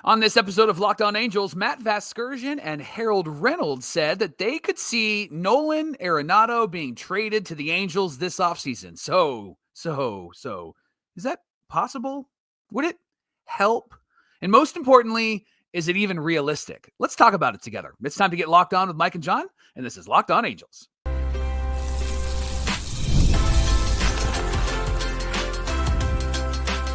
On this episode of Locked On Angels, Matt Vasgersian and Harold Reynolds said that they could see Nolan Arenado being traded to the Angels this offseason. So, is that possible? Would it help? And most importantly, is it even realistic? Let's talk about it together. It's time to get locked on with Mike and John, and this is Locked On Angels.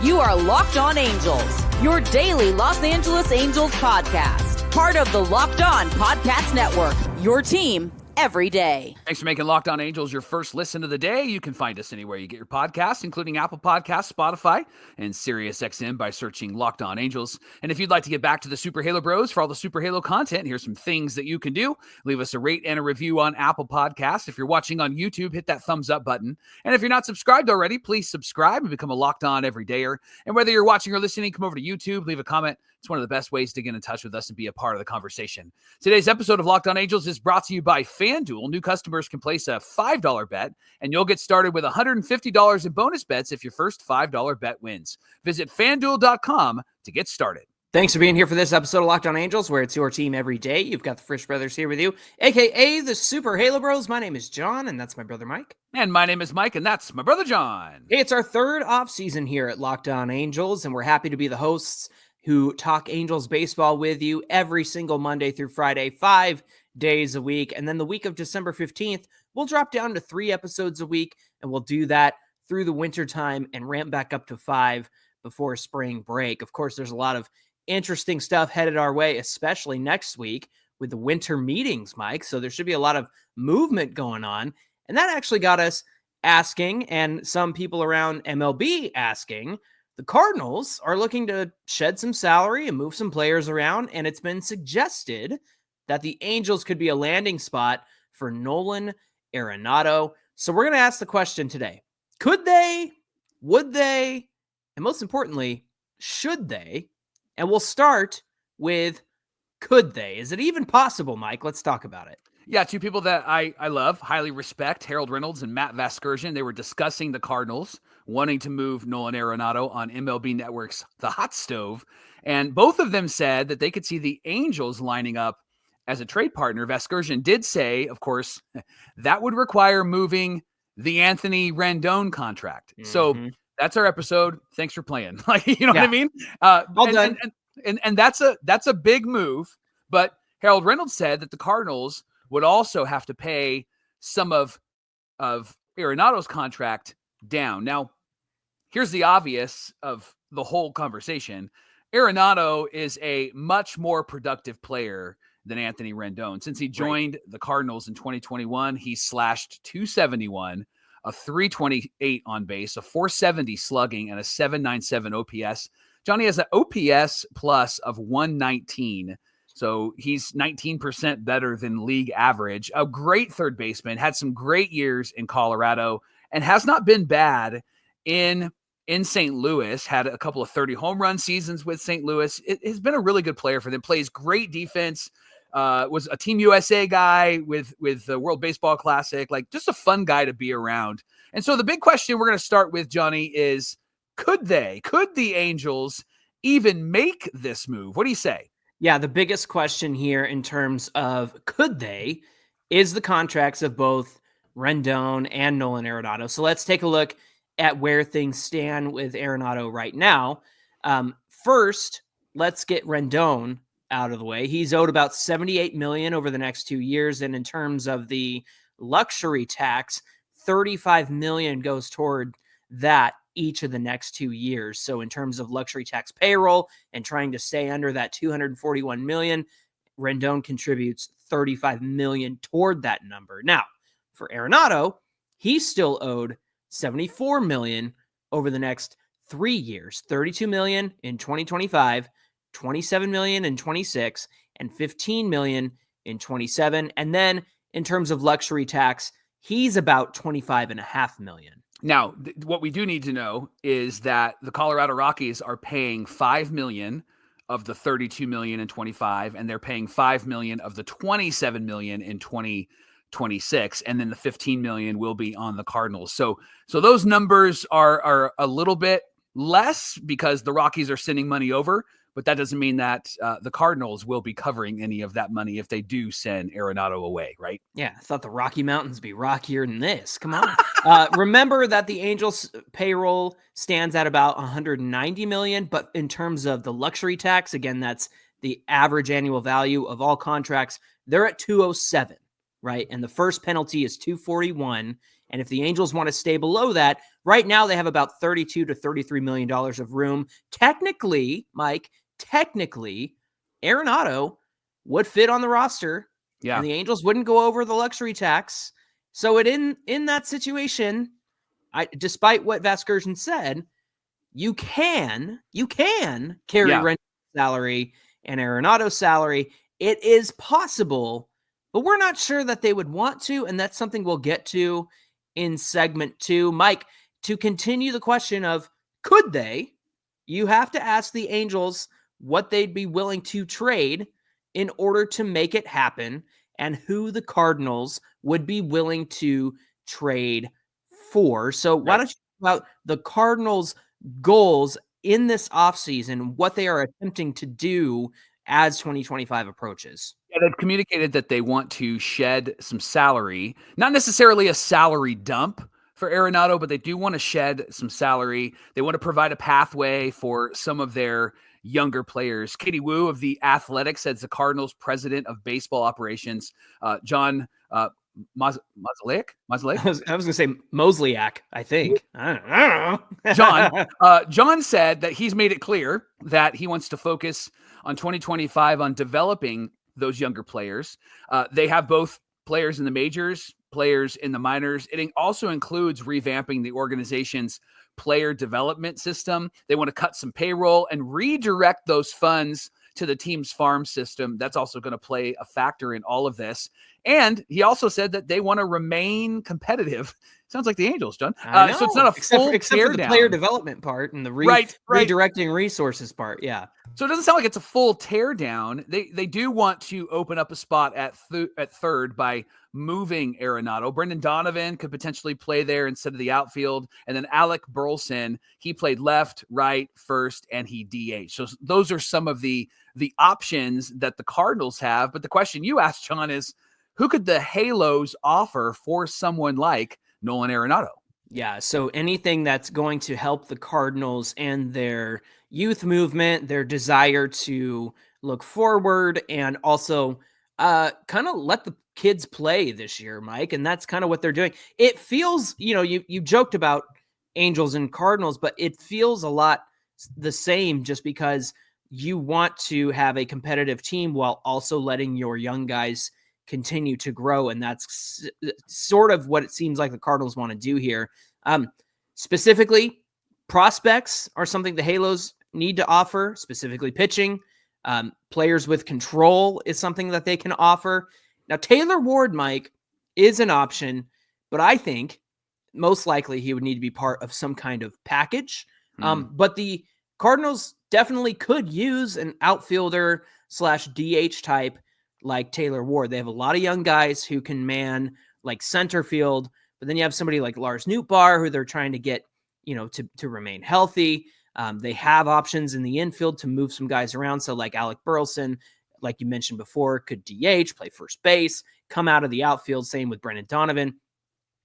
You are Locked On Angels, your daily Los Angeles Angels podcast. Part of the Locked On Podcast Network, your team every day. Thanks for making Locked On Angels your first listen of the day. You can find us anywhere you get your podcasts, including Apple Podcasts, Spotify, and SiriusXM by searching Locked On Angels. And if you'd like to get back to the Super Halo Bros for all the Super Halo content, here's some things that you can do. Leave us a rate and a review on Apple Podcasts. If you're watching on YouTube, hit that thumbs up button. And if you're not subscribed already, please subscribe and become a Locked On everydayer. And whether you're watching or listening, come over to YouTube, leave a comment. It's one of the best ways to get in touch with us and be a part of the conversation. Today's episode of Locked On Angels is brought to you by FanDuel. New customers can place a $5 bet, and you'll get started with $150 in bonus bets if your first $5 bet wins. Visit FanDuel.com to get started. Thanks for being here for this episode of Locked On Angels, where it's your team every day. You've got the Frisch Brothers here with you, a.k.a. the Super Halo Bros. My name is John, and that's my brother Mike. And my name is Mike, and that's my brother John. Hey, it's our third off-season here at Locked On Angels, and we're happy to be the hosts who talk Angels baseball with you every single Monday through Friday, 5 days a week. And then the week of December 15th, we'll drop down to 3 episodes a week, and we'll do that through the winter time and ramp back up to 5 before spring break. Of course, there's a lot of interesting stuff headed our way, especially next week with the winter meetings, Mike. So there should be a lot of movement going on. And that actually got us asking, and some people around MLB asking, the Cardinals are looking to shed some salary and move some players around, and it's been suggested that the Angels could be a landing spot for Nolan Arenado. So we're going to ask the question today. Could they? Would they? And most importantly, should they? And we'll start with could they? Is it even possible, Mike? Let's talk about it. Yeah, two people that I love, highly respect, Harold Reynolds and Matt Vasgersian. They were discussing the Cardinals wanting to move Nolan Arenado on MLB Network's The Hot Stove. And both of them said that they could see the Angels lining up as a trade partner. Vasgersian did say, of course, that would require moving the Anthony Rendon contract. Mm-hmm. So that's our episode. Thanks for playing. Like, you know what I mean? And that's a big move. But Harold Reynolds said that the Cardinals would also have to pay some of Arenado's contract down. Now, here's the obvious of the whole conversation. Arenado is a much more productive player than Anthony Rendon. Since he joined the Cardinals in 2021, he slashed .271, a .328 on base, a .470 slugging, and a .797 OPS. Johnny has an OPS plus of 119. So he's 19% better than league average. A great third baseman, had some great years in Colorado, and has not been bad in St. Louis. Had a couple of 30 home run seasons with St. Louis. It has been a really good player for them. Plays great defense. Was a Team USA guy with the World Baseball Classic. Like, just a fun guy to be around. And so the big question we're going to start with, Johnny, is could the Angels even make this move? What do you say? Yeah, the biggest question here in terms of could they is the contracts of both Rendon and Nolan Arenado. So let's take a look at where things stand with Arenado right now. First, let's get Rendon out of the way. He's owed about $78 million over the next 2 years. And in terms of the luxury tax, $35 million goes toward that each of the next 2 years. So in terms of luxury tax payroll and trying to stay under that $241 million, Rendon contributes $35 million toward that number. Now, for Arenado, he's still owed $74 million over the next 3 years, $32 million in 2025, $27 million in 26, and $15 million in 27. And then in terms of luxury tax, he's about $25.5 million. Now, what we do need to know is that the Colorado Rockies are paying $5 million of the $32 million in 25, and they're paying $5 million of the $27 million in 2026, and then the $15 million will be on the Cardinals. So those numbers are a little bit less because the Rockies are sending money over, but that doesn't mean that the Cardinals will be covering any of that money if they do send Arenado away, right? Yeah, I thought the Rocky Mountains be rockier than this. Come on. Remember that the Angels payroll stands at about $190 million, but in terms of the luxury tax, again, that's the average annual value of all contracts, they're at 207, right? And the first penalty is 241. And if the Angels want to stay below that, right now they have about $32 to $33 million of room. Technically, Mike, Arenado would fit on the roster. Yeah. And the Angels wouldn't go over the luxury tax. So in that situation, despite what Vasgersian said, you can carry Rendon's salary and Arenado's salary. It is possible, but we're not sure that they would want to, and that's something we'll get to in segment 2. Mike, to continue the question of could they, you have to ask the Angels what they'd be willing to trade in order to make it happen, and who the Cardinals would be willing to trade for. So why don't you talk about the Cardinals' goals in this offseason, what they are attempting to do as 2025 approaches? Yeah, they've communicated that they want to shed some salary, not necessarily a salary dump for Arenado, but they do want to shed some salary. They want to provide a pathway for some of their younger players. Katie Wu of The Athletic says the Cardinals president of baseball operations, John Mozeliak? I was going to say Mosliak, I think. I don't know. John said that he's made it clear that he wants to focus on 2025 on developing those younger players. They have both players in the majors, players in the minors. It also includes revamping the organization's player development system. They want to cut some payroll and redirect those funds to the team's farm system. That's also going to play a factor in all of this. And he also said that they want to remain competitive. Sounds like the Angels, John. So it's not a full except for the player development part and the redirecting resources part. Yeah. So it doesn't sound like it's a full tear down. They do want to open up a spot at third by moving Arenado. Brendan Donovan could potentially play there instead of the outfield. And then Alec Burleson, he played left, right, first, and he DH. So those are some of the options that the Cardinals have. But the question you asked, John, is who could the Halos offer for someone like Nolan Arenado? Yeah, so anything that's going to help the Cardinals and their youth movement, their desire to look forward, and also kind of let the kids play this year, Mike. And that's kind of what they're doing. It feels, you joked about Angels and Cardinals, but it feels a lot the same just because you want to have a competitive team while also letting your young guys continue to grow. And that's sort of what it seems like the Cardinals want to do here. Specifically, prospects are something the Halos need to offer, specifically pitching. Players with control is something that they can offer. Now, Taylor Ward, Mike, is an option, but I think most likely he would need to be part of some kind of package. But the Cardinals definitely could use an outfielder / DH type like Taylor Ward. They have a lot of young guys who can man like center field, but then you have somebody like Lars Nootbaar who they're trying to get, to remain healthy. They have options in the infield to move some guys around. So like Alec Burleson, like you mentioned before, could DH, play first base, come out of the outfield. Same with Brendan Donovan.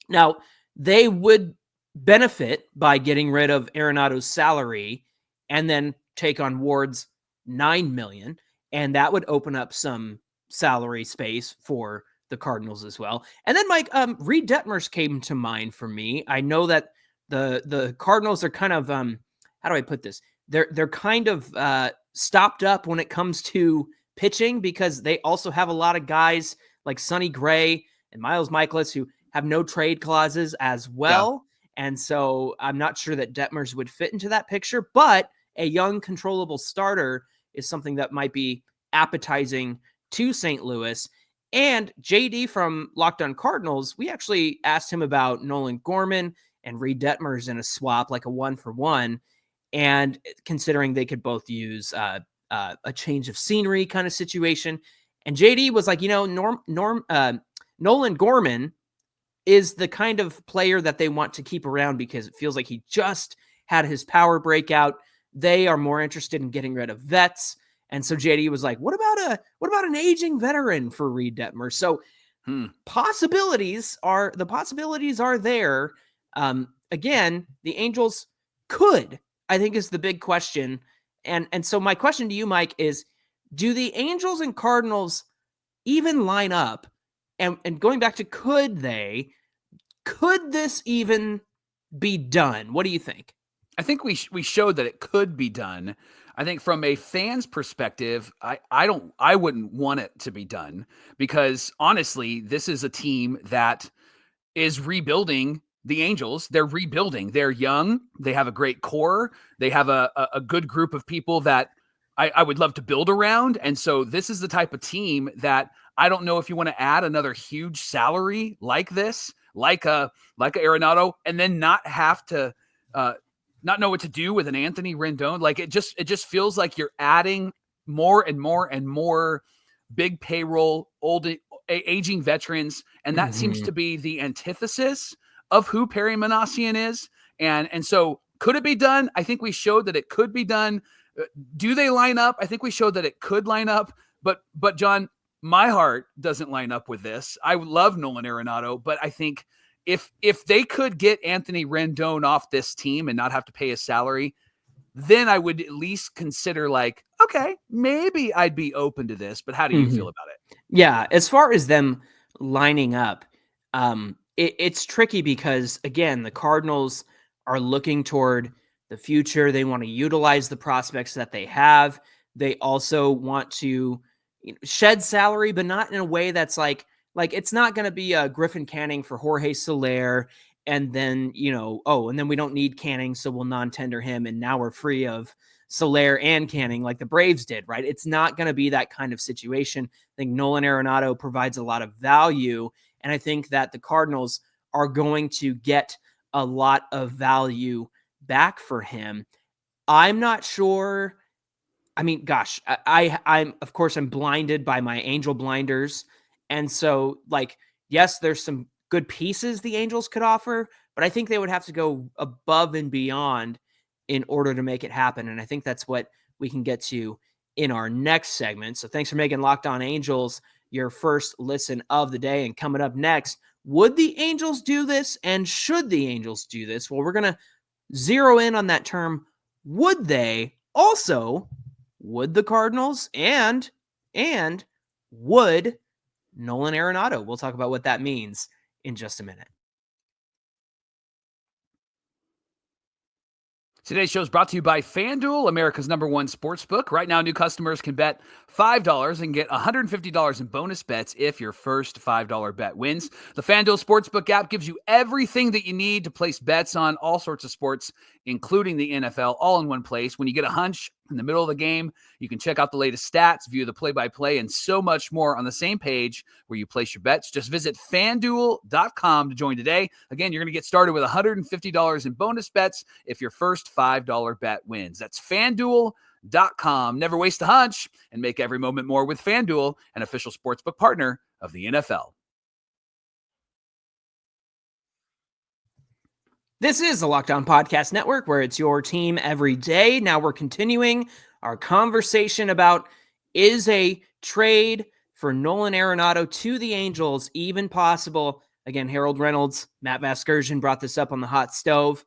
Now, they would benefit by getting rid of Arenado's salary and then take on Ward's $9 million. And that would open up some salary space for the Cardinals as well. And then Mike, Reed Detmers came to mind for me. I know that the Cardinals are kind of, how do I put this? They're kind of stopped up when it comes to pitching because they also have a lot of guys like Sonny Gray and Miles Michaelis who have no trade clauses as well. Yeah. And so I'm not sure that Detmers would fit into that picture, but a young controllable starter is something that might be appetizing to St. Louis. And JD from Locked On Cardinals, we actually asked him about Nolan Gorman and Reed Detmers in a swap, like a 1-for-1. And considering they could both use a change of scenery kind of situation. And JD was like, Nolan Gorman is the kind of player that they want to keep around because it feels like he just had his power breakout they are more interested in getting rid of vets. And so JD was like, what about an aging veteran for Reed Detmer? So possibilities are there. Again, the Angels could, I think, is the big question. And so my question to you, Mike, is do the Angels and Cardinals even line up? And going back to could this even be done? What do you think? I think we showed that it could be done. I think from a fan's perspective, I wouldn't want it to be done because honestly, this is a team that is rebuilding the Angels. They're rebuilding. They're young. They have a great core. They have a good group of people that I would love to build around. And so this is the type of team that I don't know if you want to add another huge salary like this, like a Arenado, and then not have to not know what to do with an Anthony Rendon. Like it just feels like you're adding more and more and more big payroll, aging veterans, and that seems to be the antithesis of who Perry Manassian is. And so could it be done? I think we showed that it could be done. Do they line up? I think we showed that it could line up, but John, my heart doesn't line up with this. I love Nolan Arenado, but I think if they could get Anthony Rendon off this team and not have to pay his salary, then I would at least consider like, okay, maybe I'd be open to this. But how do you feel about it? Yeah, as far as them lining up, it's tricky because, again, the Cardinals are looking toward the future. They want to utilize the prospects that they have. They also want to shed salary, but not in a way that's like it's not going to be a Griffin Canning for Jorge Soler. And then, and then we don't need Canning, so we'll non-tender him. And now we're free of Soler and Canning like the Braves did, right? It's not going to be that kind of situation. I think Nolan Arenado provides a lot of value. And I think that the Cardinals are going to get a lot of value back for him. I'm not sure. I mean, gosh, I'm of course I'm blinded by my Angel blinders. And so yes, there's some good pieces the Angels could offer, but I think they would have to go above and beyond in order to make it happen. And I think that's what we can get to in our next segment. So thanks for making Locked On Angels your first listen of the day. And coming up next, would the Angels do this? And should the Angels do this? Well, we're going to zero in on that term. Would they? Also, would the Cardinals and would Nolan Arenado? We'll talk about what that means in just a minute. Today's show is brought to you by FanDuel, America's #1 sportsbook. Right now, new customers can bet $5 and get $150 in bonus bets if your first $5 bet wins. The FanDuel Sportsbook app gives you everything that you need to place bets on all sorts of sports, including the NFL, all in one place. When you get a hunch in the middle of the game, you can check out the latest stats, view the play-by-play, and so much more on the same page where you place your bets. Just visit FanDuel.com to join today. Again, you're going to get started with $150 in bonus bets if your first $5 bet wins. That's FanDuel.com. Never waste a hunch and make every moment more with FanDuel, an official sportsbook partner of the NFL. This is the Locked On Podcast Network, where it's your team every day. Now we're continuing our conversation about, is a trade for Nolan Arenado to the Angels even possible? Again, Harold Reynolds, Matt Vasgersian brought this up on the hot stove.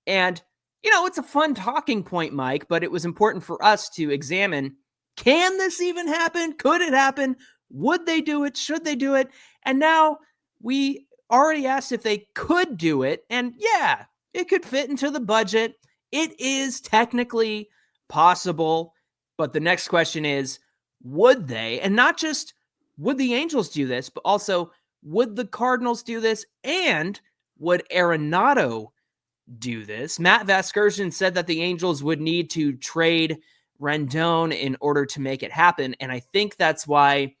And, it's a fun talking point, Mike, but it was important for us to examine, can this even happen? Could it happen? Would they do it? Should they do it? And now we already asked if they could do it, and yeah, it could fit into the budget. It is technically possible, but the next question is, would they? And not just would the Angels do this, but also would the Cardinals do this, and would Arenado do this? Matt Vasgersian said that the Angels would need to trade Rendon in order to make it happen, and I think that's why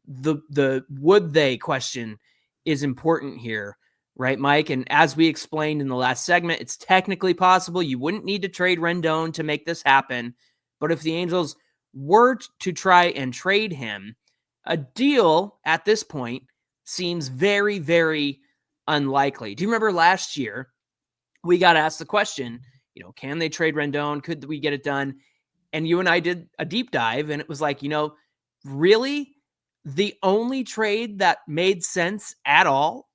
the would they question is important here, right, Mike? And as we explained in the last segment, it's technically possible. You wouldn't need to trade Rendon to make this happen. But if the Angels were to try and trade him, a deal at this point seems very, very unlikely. Do you remember last year we got asked the question, can they trade Rendon? Could we get it done? And you and I did a deep dive, and it was like, really the only trade that made sense at all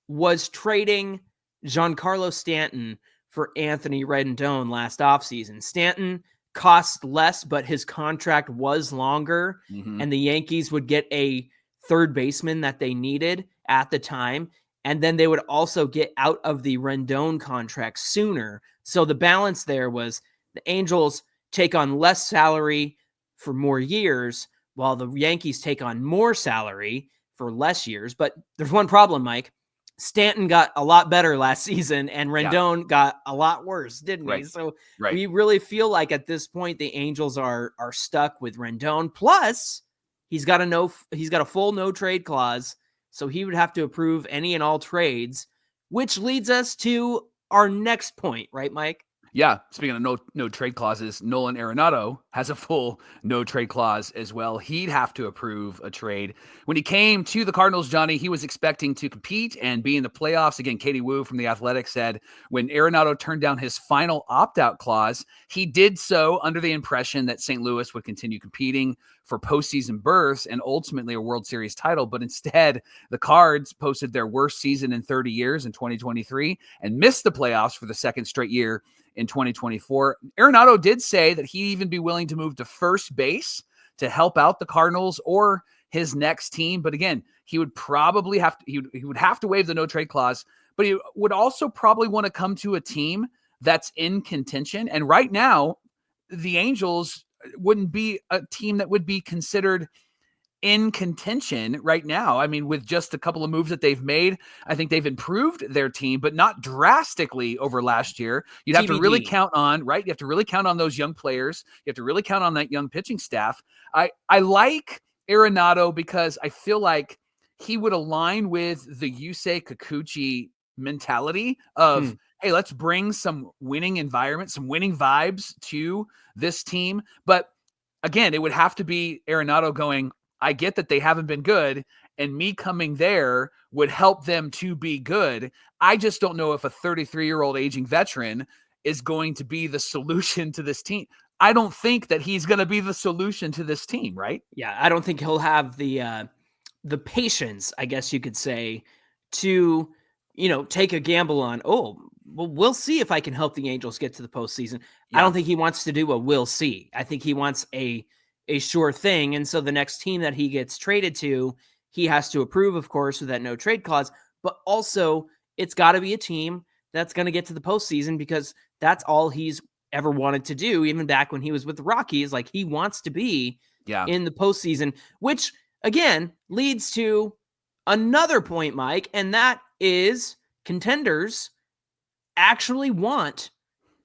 was trading Giancarlo Stanton for Anthony Rendon last offseason. Stanton cost less, but his contract was longer, and the Yankees would get a third baseman that they needed at the time. And then they would also get out of the Rendon contract sooner. So the balance there was the Angels take on less salary for more years, while the Yankees take on more salary for less years. But there's one problem, Mike. Stanton got a lot better last season, and Rendon got a lot worse, didn't he? So we really feel like at this point the Angels are stuck with Rendon. Plus, he's got a full no trade clause, so he would have to approve any and all trades, which leads us to our next point, right, Mike? Yeah, speaking of no trade clauses, Nolan Arenado has a full no trade clause as well. He'd have to approve a trade. When he came to the Cardinals, Johnny, he was expecting to compete and be in the playoffs. Again, Katie Wu from The Athletic said when Arenado turned down his final opt-out clause, he did so under the impression that St. Louis would continue competing for postseason berths and ultimately a World Series title. But instead, the Cards posted their worst season in 30 years in 2023 and missed the playoffs for the second straight year in 2024. Arenado did say that he'd even be willing to move to first base to help out the Cardinals or his next team. But again, he would probably have to, he would have to waive the no trade clause, but he would also probably want to come to a team that's in contention. And right now, the Angels wouldn't be a team that would be considered in contention right now. I mean, with just a couple of moves that they've made, I think they've improved their team, but not drastically over last year. You'd have to really count on, right? You have to really count on those young players. You have to really count on that young pitching staff. I like Arenado because I feel like he would align with the Yusei Kikuchi mentality of, hey, let's bring some winning environment, some winning vibes to this team. But again, it would have to be Arenado going, I get that they haven't been good, and me coming there would help them to be good. I just don't know if a 33-year-old aging veteran is going to be the solution to this team. I don't think that he's going to be the solution to this team, right? Yeah, I don't think he'll have the patience, I guess you could say, to, take a gamble on, we'll see if I can help the Angels get to the postseason. Yeah. I don't think he wants to do a we'll see. I think he wants a sure thing. And so the next team that he gets traded to, he has to approve, of course, with that no trade clause, but also it's got to be a team that's going to get to the postseason because that's all he's ever wanted to do. Even back when he was with the Rockies, like he wants to be in the postseason, which again leads to another point, Mike, and that is contenders actually want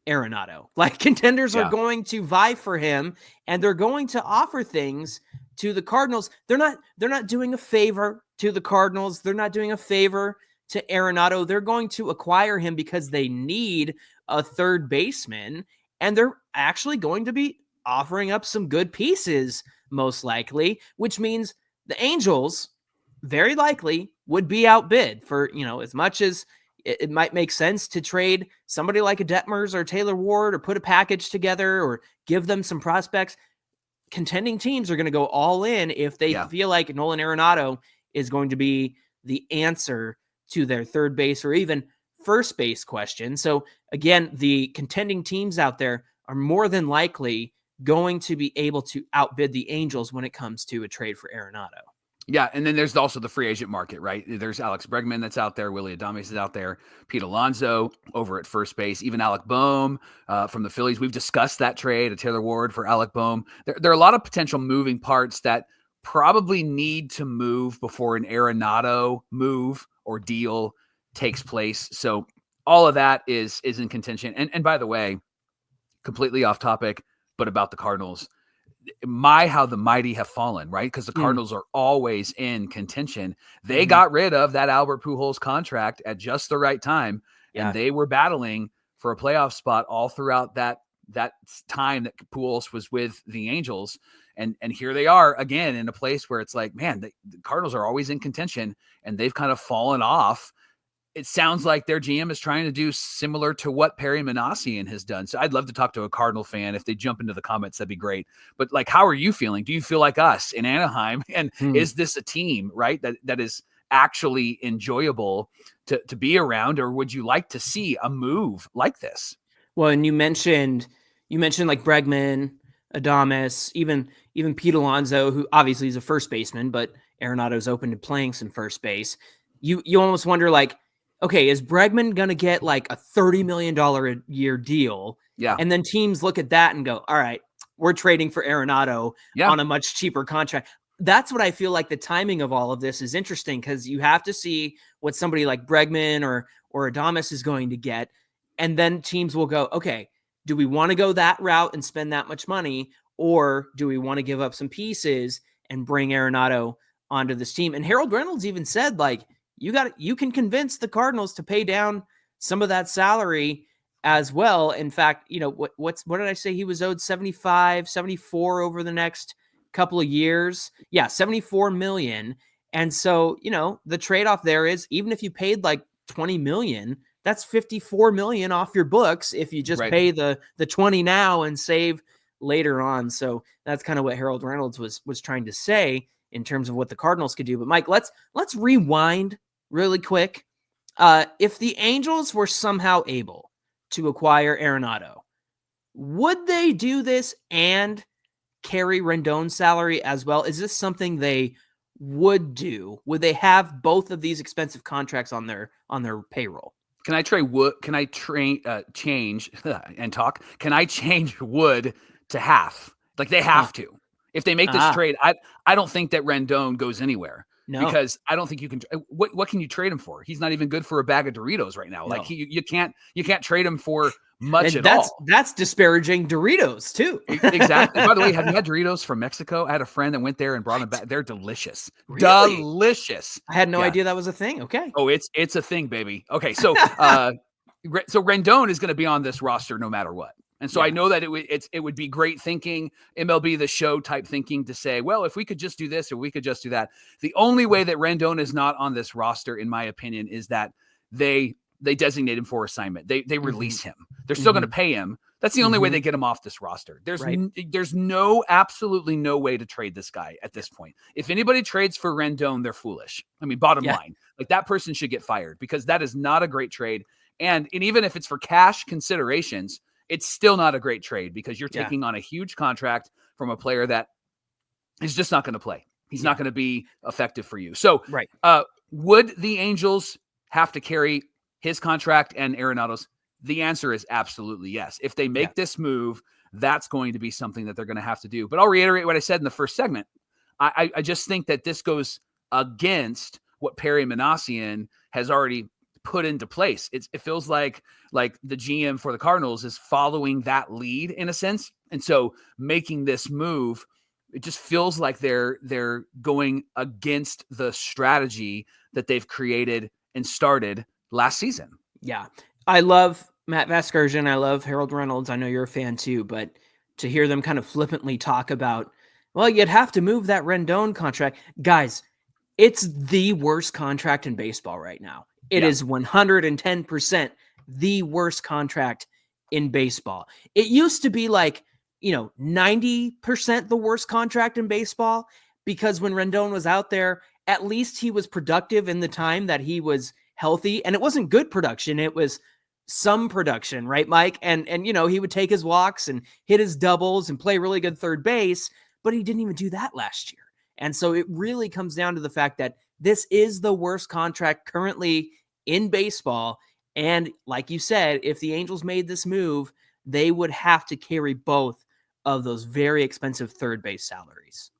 Arenado. Like contenders are going to vie for him and they're going to offer things to the Cardinals. They're not doing a favor to the Cardinals. They're not doing a favor to Arenado. They're going to acquire him because they need a third baseman, and they're actually going to be offering up some good pieces, most likely, which means the Angels very likely would be outbid for, as much as it might make sense to trade somebody like a Detmers or Taylor Ward or put a package together or give them some prospects. Contending teams are going to go all in if they feel like Nolan Arenado is going to be the answer to their third base or even first base question. So again, the contending teams out there are more than likely going to be able to outbid the Angels when it comes to a trade for Arenado. Yeah, and then there's also the free agent market, right? There's Alex Bregman that's out there, Willie Adames is out there, Pete Alonso over at first base, even Alec Boehm from the Phillies. We've discussed that trade, a Taylor Ward for Alec Boehm. There are a lot of potential moving parts that probably need to move before an Arenado move or deal takes place. So all of that is in contention. And by the way, completely off topic, but about the Cardinals. How the mighty have fallen, right? Because the Cardinals are always in contention. They got rid of that Albert Pujols contract at just the right time, and they were battling for a playoff spot all throughout that time that Pujols was with the Angels. And here they are again in a place where it's like, man, the Cardinals are always in contention, and they've kind of fallen off it sounds like their GM is trying to do similar to what Perry Manassian has done. So I'd love to talk to a Cardinal fan. If they jump into the comments, that'd be great. But like, how are you feeling? Do you feel like us in Anaheim? And is this a team, right, that is actually enjoyable to be around? Or would you like to see a move like this? Well, and you mentioned like Bregman, Adames, even Pete Alonso, who obviously is a first baseman, but Arenado's open to playing some first base. You almost wonder, like, okay, is Bregman going to get like a $30 million a year deal? Yeah. And then teams look at that and go, all right, we're trading for Arenado on a much cheaper contract. That's what I feel like the timing of all of this is interesting, because you have to see what somebody like Bregman or Adames is going to get. And then teams will go, okay, do we want to go that route and spend that much money? Or do we want to give up some pieces and bring Arenado onto this team? And Harold Reynolds even said, like, you can convince the Cardinals to pay down some of that salary as well. In fact, what did I say? He was owed 75, 74 over the next couple of years. Yeah, 74 million. And so, the trade-off there is, even if you paid like 20 million, that's 54 million off your books if you just pay the 20 now and save later on. So that's kind of what Harold Reynolds was trying to say in terms of what the Cardinals could do. But Mike, let's rewind really quick. If the Angels were somehow able to acquire Arenado, would they do this and carry Rendon's salary as well? Is this something they would do? Would they have both of these expensive contracts on their payroll? Can I trade wood? Can I change and talk? Can I change Wood to half? Like, they have to. If they make this trade, I don't think that Rendon goes anywhere. No. Because I don't think you can. What can you trade him for? He's not even good for a bag of Doritos right now. No. Like, you can't trade him for much at all. That's disparaging Doritos too. Exactly. By the way, have you had Doritos from Mexico? I had a friend that went there and brought them back. They're delicious. Really? Delicious. I had no idea that was a thing. Okay. Oh, it's a thing, baby. Okay, so so Rendon is going to be on this roster no matter what. And so I know that it would be great thinking, MLB The Show type thinking, to say, well, if we could just do this or we could just do that. The only way that Rendon is not on this roster, in my opinion, is that they designate him for assignment. They release him. They're still going to pay him. That's the only way they get him off this roster. There's absolutely no way to trade this guy at this point. If anybody trades for Rendon, they're foolish. I mean, bottom line, like, that person should get fired, because that is not a great trade. And even if it's for cash considerations, it's still not a great trade, because you're taking on a huge contract from a player that is just not going to play. He's not going to be effective for you. So would the Angels have to carry his contract and Arenado's? The answer is absolutely yes. If they make this move, that's going to be something that they're going to have to do. But I'll reiterate what I said in the first segment. I just think that this goes against what Perry Manassian has already put into place. It feels like the GM for the Cardinals is following that lead in a sense. And so making this move, it just feels like they're going against the strategy that they've created and started last season. Yeah. I love Matt Vasgersian. I love Harold Reynolds. I know you're a fan too, but to hear them kind of flippantly talk about, well, you'd have to move that Rendon contract. Guys, it's the worst contract in baseball right now. It is 110% the worst contract in baseball. It used to be like, 90% the worst contract in baseball, because when Rendon was out there, at least he was productive in the time that he was healthy. And it wasn't good production. It was some production, right, Mike? And he would take his walks and hit his doubles and play really good third base, but he didn't even do that last year. And so it really comes down to the fact that this is the worst contract currently in baseball. And like you said, if the Angels made this move, they would have to carry both of those very expensive third base salaries.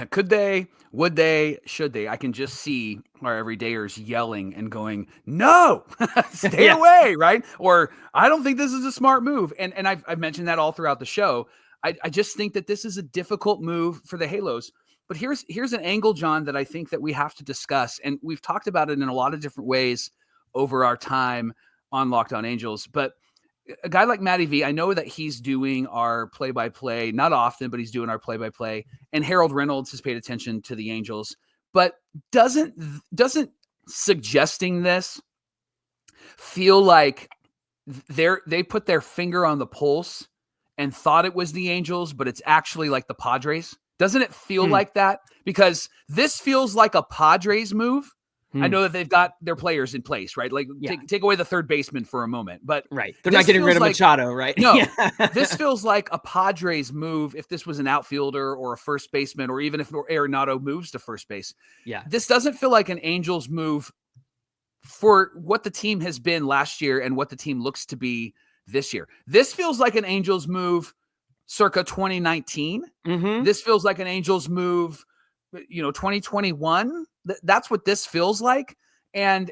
Could they? Would they? Should they? I can just see our everydayers yelling and going, no, stay away, right? Or, I don't think this is a smart move. And I've mentioned that all throughout the show. I just think that this is a difficult move for the Halos. But here's an angle, John, that I think that we have to discuss. And we've talked about it in a lot of different ways over our time on Locked On Angels. But a guy like Matty V, I know that he's doing our play-by-play, not often, but he's doing our play-by-play. And Harold Reynolds has paid attention to the Angels, but doesn't suggesting this feel like they put their finger on the pulse and thought it was the Angels, but it's actually like the Padres? Doesn't it feel like that? Because this feels like a Padres move. I know that they've got their players in place, right? Like take away the third baseman for a moment, but right. They're not getting rid of Machado, right? No, this feels like a Padres move. If this was an outfielder or a first baseman, or even if Arenado moves to first base, this doesn't feel like an Angels move for what the team has been last year and what the team looks to be this year. This feels like an Angels move circa 2019. This feels like an Angels move, 2021. That's what this feels like. And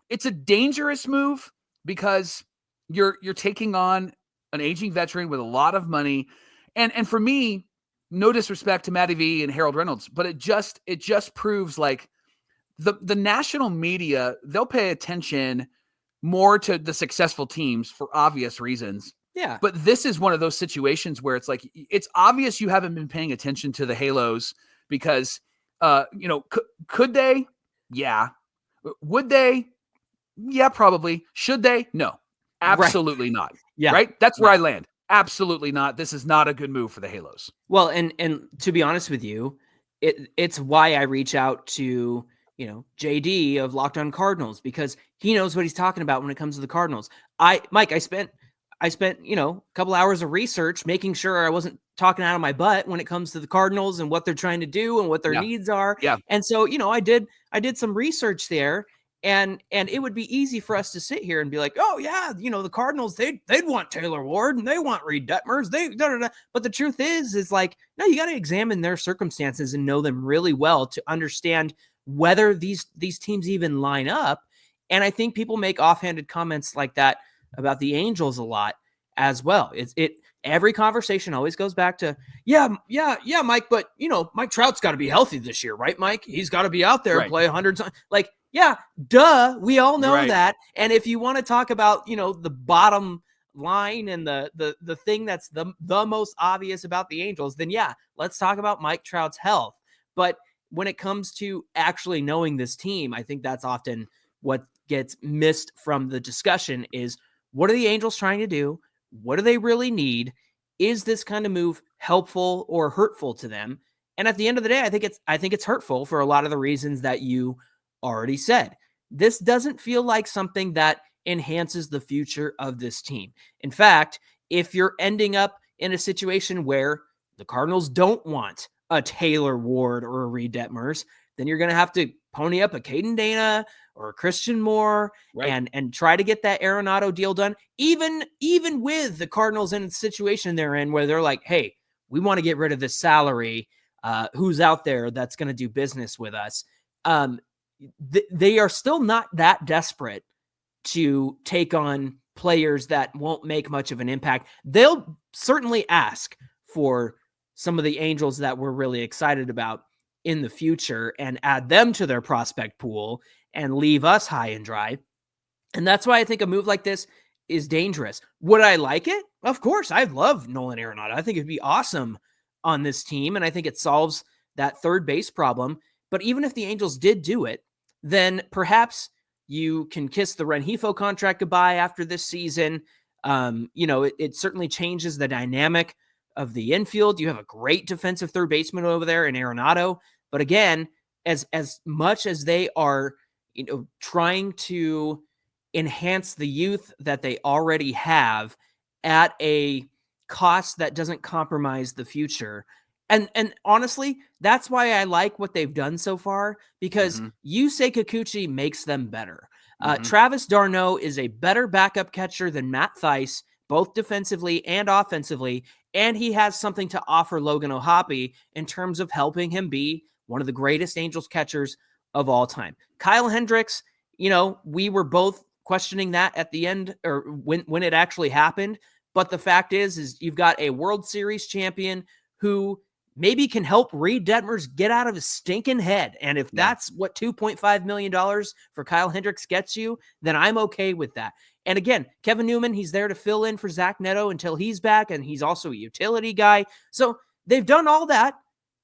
it's a dangerous move because you're taking on an aging veteran with a lot of money. And for me, no disrespect to Matty V and Harold Reynolds, but it just proves like the national media, they'll pay attention more to the successful teams for obvious reasons. Yeah. But this is one of those situations where it's like, it's obvious you haven't been paying attention to the Halos because, could they? Yeah. Would they? Yeah, probably. Should they? No, absolutely not. Yeah. Right. That's where I land. Absolutely not. This is not a good move for the Halos. Well, and to be honest with you, it's why I reach out to, JD of Locked On Cardinals, because he knows what he's talking about when it comes to the Cardinals. Mike, I spent, a couple hours of research making sure I wasn't talking out of my butt when it comes to the Cardinals and what they're trying to do and what their needs are. Yeah. And so, I did some research there, and it would be easy for us to sit here and be like, oh yeah, the Cardinals, they'd want Taylor Ward and they want Reed Detmers. But the truth is like, no, you got to examine their circumstances and know them really well to understand whether these teams even line up. And I think people make offhanded comments like that about the Angels a lot as well. Every conversation always goes back to, yeah, Mike, but Mike Trout's got to be healthy this year, right, Mike? He's got to be out there and play 100 times. Like, yeah, duh. We all know that. And if you want to talk about, the bottom line and the thing that's the most obvious about the Angels, then yeah, let's talk about Mike Trout's health. But when it comes to actually knowing this team, I think that's often what gets missed from the discussion is, what are the Angels trying to do? What do they really need? Is this kind of move helpful or hurtful to them? And at the end of the day, I think it's hurtful for a lot of the reasons that you already said. This doesn't feel like something that enhances the future of this team. In fact, if you're ending up in a situation where the Cardinals don't want a Taylor Ward or a Reed Detmers, then you're going to have to pony up a Caden Dana or a Christian Moore and try to get that Arenado deal done. Even with the Cardinals in the situation they're in where they're like, hey, we want to get rid of this salary. Who's out there that's going to do business with us? They are still not that desperate to take on players that won't make much of an impact. They'll certainly ask for some of the Angels that we're really excited about in the future and add them to their prospect pool and leave us high and dry. And that's why I think a move like this is dangerous. Would I like it? Of course. I love Nolan Arenado. I think it'd be awesome on this team. And I think it solves that third base problem. But even if the Angels did do it, then perhaps you can kiss the Rengifo contract goodbye after this season. It certainly changes the dynamic of the infield. You have a great defensive third baseman over there in Arenado. But again, as much as they are, trying to enhance the youth that they already have at a cost that doesn't compromise the future. And honestly, that's why I like what they've done so far, because Yusei Kikuchi makes them better. Travis d'Arnaud is a better backup catcher than Matt Thaiss, both defensively and offensively, and he has something to offer Logan O'Hoppe in terms of helping him be one of the greatest Angels catchers of all time. Kyle Hendricks, we were both questioning that at the end, or when it actually happened. But the fact is you've got a World Series champion who maybe can help Reed Detmers get out of his stinking head. And if that's what $2.5 million for Kyle Hendricks gets you, then I'm okay with that. And again, Kevin Newman, he's there to fill in for Zach Neto until he's back, and he's also a utility guy. So they've done all that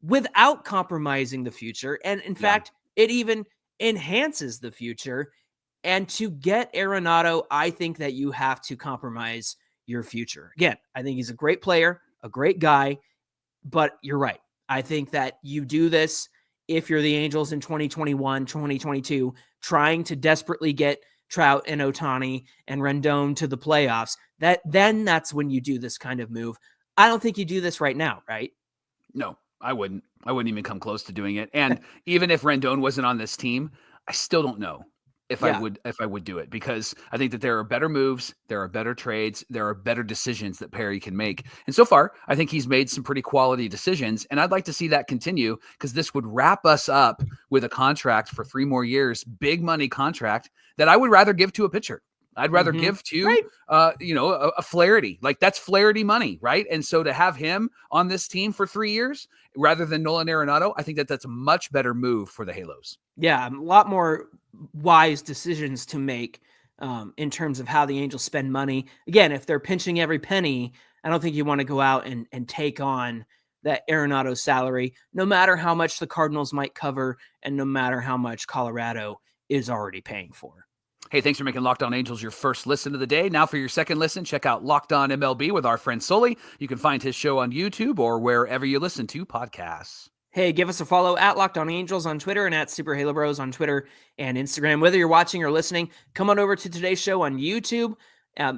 without compromising the future. And in fact, it even enhances the future. And to get Arenado, I think that you have to compromise your future. Again, I think he's a great player, a great guy, but you're right. I think that you do this if you're the Angels in 2021, 2022, trying to desperately get Trout and Ohtani and Rendon to the playoffs, that's when you do this kind of move. I don't think you do this right now, right? No, I wouldn't. I wouldn't even come close to doing it. And even if Rendon wasn't on this team, I still don't know if I would do it, because I think that there are better moves, there are better trades, there are better decisions that Perry can make. And so far, I think he's made some pretty quality decisions, and I'd like to see that continue, because this would wrap us up with a contract for 3 more years, big money contract that I would rather give to a pitcher. I'd rather give to, a Flaherty. Like, that's Flaherty money, right? And so to have him on this team for 3 years rather than Nolan Arenado, I think that that's a much better move for the Halos. Yeah, a lot more wise decisions to make in terms of how the Angels spend money. Again, if they're pinching every penny, I don't think you want to go out and take on that Arenado salary, no matter how much the Cardinals might cover and no matter how much Colorado is already paying for. Hey, thanks for making Locked On Angels your first listen of the day. Now for your second listen, check out Locked On MLB with our friend Sully. You can find his show on YouTube or wherever you listen to podcasts. Hey, give us a follow at Locked On Angels on Twitter and at Super Halo Bros on Twitter and Instagram. Whether you're watching or listening, come on over to today's show on YouTube.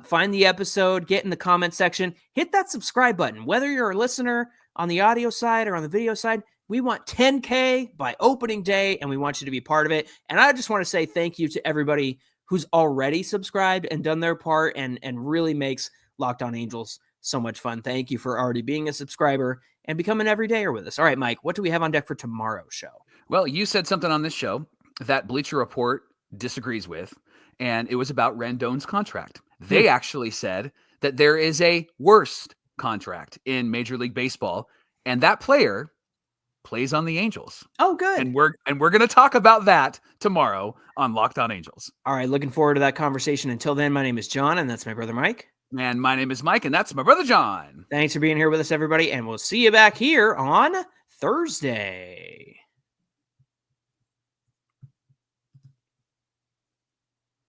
Find the episode, get in the comment section, hit that subscribe button. Whether you're a listener on the audio side or on the video side, we want 10K by opening day, and we want you to be part of it. And I just want to say thank you to everybody who's already subscribed and done their part and really makes Locked On Angels so much fun. Thank you for already being a subscriber and become an everydayer with us. All right, Mike, what do we have on deck for tomorrow's show? Well, you said something on this show that Bleacher Report disagrees with, and it was about Rendon's contract. They actually said that there is a worse contract in Major League Baseball, and that player plays on the Angels. Oh, good. And we're going to talk about that tomorrow on Locked On Angels. All right, looking forward to that conversation. Until then, my name is John, and that's my brother Mike. And my name is Mike, and that's my brother John. Thanks for being here with us, everybody, and we'll see you back here on Thursday.